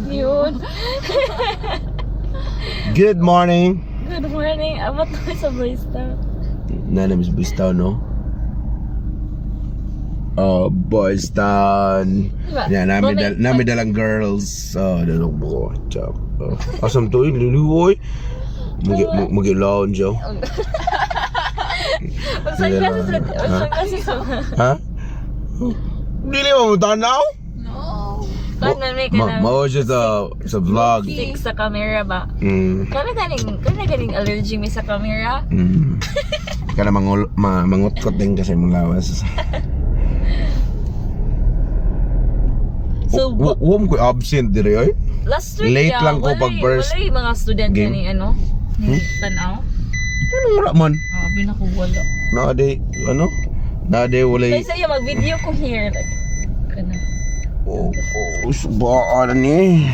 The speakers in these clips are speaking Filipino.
Yun. Good morning. Good morning. Abot na sa Boys Town. Name is Boys Town, no? Oh, Boys Town. Diba? Yan, namin dalang girls. Oh, dalawang buko. Chop. Oh. Asam to yun, liliwoy. Mag-lounge, oh. Magsangkasis sa Ha? Dili mo tanaw? Pag nanay ka na Mao siya sa vlog. stick sa camera ba? Kana ganing allergy mi sa camera. Kana mangutkot din kasi mong lawas. So, Wom ko absent dire oy. last week Late lang ko pag first wala yung mga student game. ni ni tanaw. Ano wala man? Abi na ko wala. Nade wala. Kaysa yung mag-video ko here. Like, kana. Oh, subaan ni.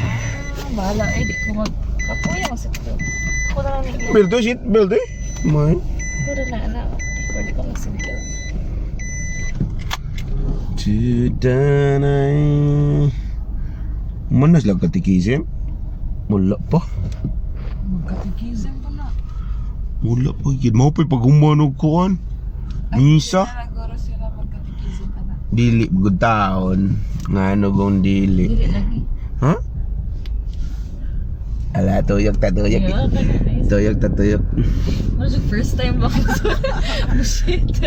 Bahala di ko kapuya mo sa ito. Ako na lang ni. Build to shit, build eh. May. Puro na anak. Pwede ko magsigil. Tudanay. Manas lang katikisim? Wala pa. Magkatikisim pa na. Wala pa. Mau pa pag-umanog ko an. Misa. Nagoro sila magkatikisim pa na. Dili, good taon. Nga ano gong dili. Dili lagi. Ha? Ala, tuyok tatuyok. Tuyok tatuyok. Ano yung first time ba? Shit.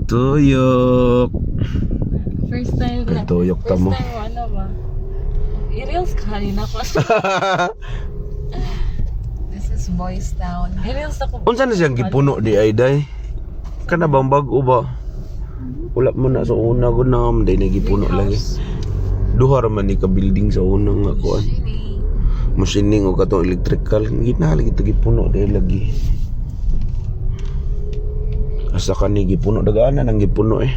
Tuyok. First time ko na. Tuyok ta mo. First time mo, ano ba? I-reels ka kanina ko. This is Boys Town. I-reels ako. Unsa na siyang gipuno di ay day? Kana bang bag-o ba? Wala mo na sa una ko na day nagipuno lagi. Duha ra man ni ka building sa unang nga kuan. Machining o katong electrical ginali kita gipuno di lagi. Asa kani gipuno dagana nang gipuno eh.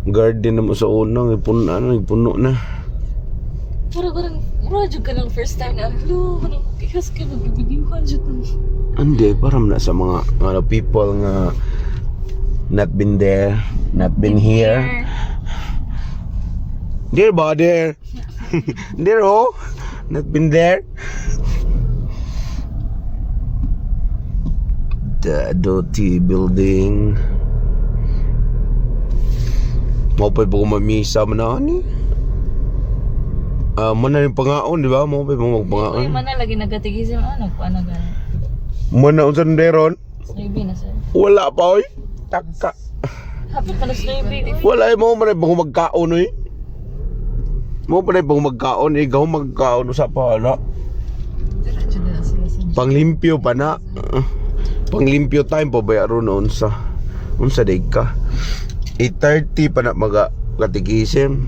Garden na mo sa unang ipuno na. Mura juga ng first time na hello, ikas ka mag-videohan dyan. Hindi, parang na sa mga people nga not been there, not been here. There ba, there? There oh, not been there. The dirty building. Mau pa po mamisa man na ni. Mana yung pangaon, di ba? Mau pa po magpangaon. Mana lagi nagatigisim, nagpaano gano'n? Mana unsan deron? Snowbee na sir. Wala pa oy. Taka. Hapit pa na snowbee. Wala mo man ay magkaon oy. Mo pa pag magkaon ikaw magkaon sa pa na. Panglimpyo pa na. Panglimpyo time pa bayaro na unsa. Unsa day ka? 8:30 pa na maga katigisim.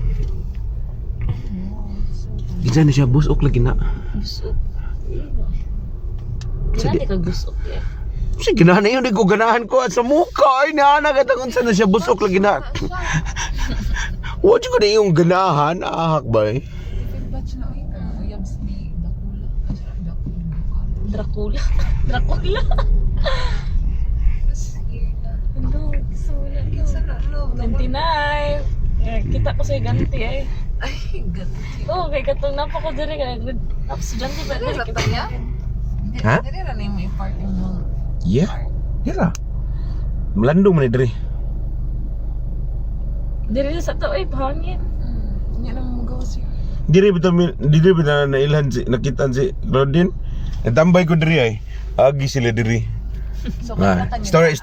Kinsa na siya busok lagi na. Busok. Hindi ka busok eh. Si ginahan na yun, di ko ganahan ko at sa mukha ay naanagatang unsa na siya busok lagi na. Wala ko na yung ganahan, ahak ba eh? Dracula. Dracula. Hello, so 29. Kita ko sa'yo ganti eh. Ay, ganti. Oo, kay katong napa ko diri kay tapos ganti ba diri kita niya? Ha? Dili ra nimo i-park mo. Yeah. Hira. Melandong man diri. Diri sa to ay hangin. Nya na mo gawas siya. Diri bitaw na ilhan si nakitan si Claudine. Natambay ko diri ay. Agi sila diri. So Story.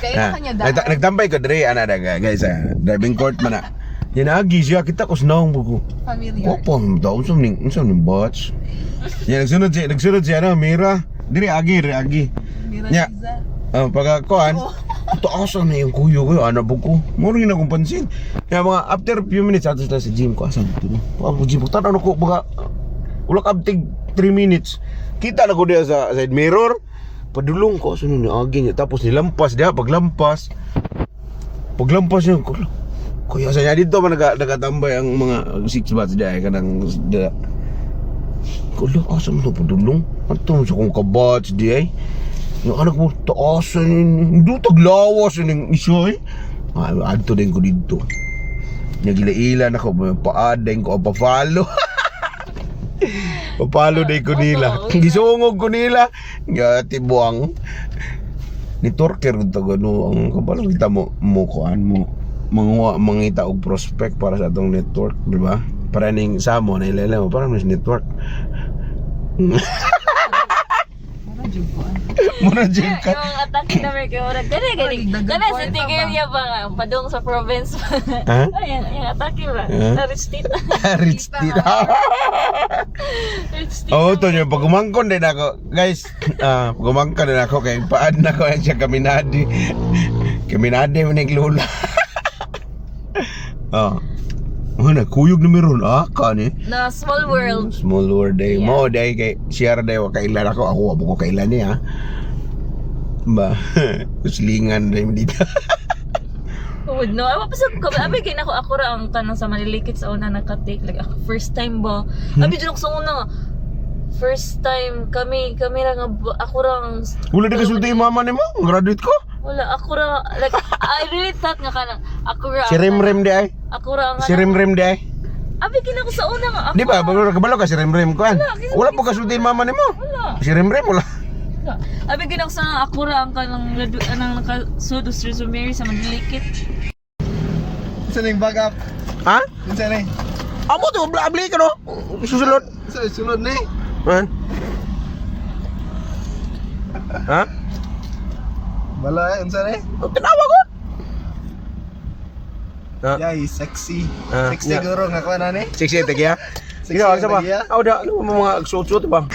Kaya kanya dahil. Nagtambay ko diri ana guys, driving court man na. Agi siya kita ko snaong buko. Familiar. Opo, daw unsa ning batch. Yan nagsunod siya na Mira. Diri agi. Mira Nya. Liza. Pagkakuan, taasan na yung kuyo ko, anak buko. Muro rin akong pansin. Kaya mga after few minutes, ato sila sa gym ko, asan dito? Pag gym ko, tanaw ko, baga, wala kabtig 3 minutes. Kita na ko diya sa side mirror. Padulong ko, asan yun yung aging. Tapos nilampas diya, paglampas yun, kuya sa niya dito man nagatambay ang mga 6 bats diya, kanang diya. Kulo, asan mo padulong? Ato sa kong kabats diya. Yung anak mo, taasan yun. Hindi taglawas yun yung isyo eh. Adto din ko dito. Nagila-ila na ko, paadeng ko, papalo. Papalo din ko nila. Gisungog ko nila. Tibuang. Ni Torker to gano ang kabalo kita mo kuan mo mangita og prospect para sa atong network, di ba? Para ning samo na ilala mo para mas network. Muna jud ka. Yung atake na may kamurag. Galing. Kana sa tigil ba padung sa province. Ha? Ayan, yung atake ba? Ha? Rich tita. Rich tita. Rich tita. Oh, to yung pagumangkon din ako. Guys, pagumangkon din ako kay paad na ko siya kaminadi. Kaminadi mo naglula. Mana kuyog na meron kani. Na small world. Small world day. Yeah. Mo day kay share day wa kailan ako ko kailan niya. Ba, uslingan day mo dito. Would no. Awa pasag ko. Abi kay nako ako ra ang kanang sa Malilikit sa una nakatake like ako first time ba. Abi jud ako sa una nga. First time kami ra nga ako ra ang Wala di kasulti yung mama nimo? Graduate ko? wala ako ra like I really thought nga kanang ako ra Si Remrem di ay. ako ra nga Si Remrem di ay. abi kina ko sa una nga ako Di ba? Kabalo ka si Remrem ko an. Wala, Wala po kasulti yung mama nimo. wala Si Remrem wala. abi kina ko sa ako ra ang kanang anang nakasud sa resume sa Malilikit. Saan yung back up? Ha? Saan eh? Amo to, abli ka no? Susulod. Saan sunod na eh? Han? Ha? Bala eh, saan eh? Tinawa ko. Ha? Yay, sexy. Ah, Sexy yeah. guro nga ko na ni. Sexy tagi ha? Sexy Ikaw, asa ba? tagi, ha? Aw da, ano mo mga suot-suot ba?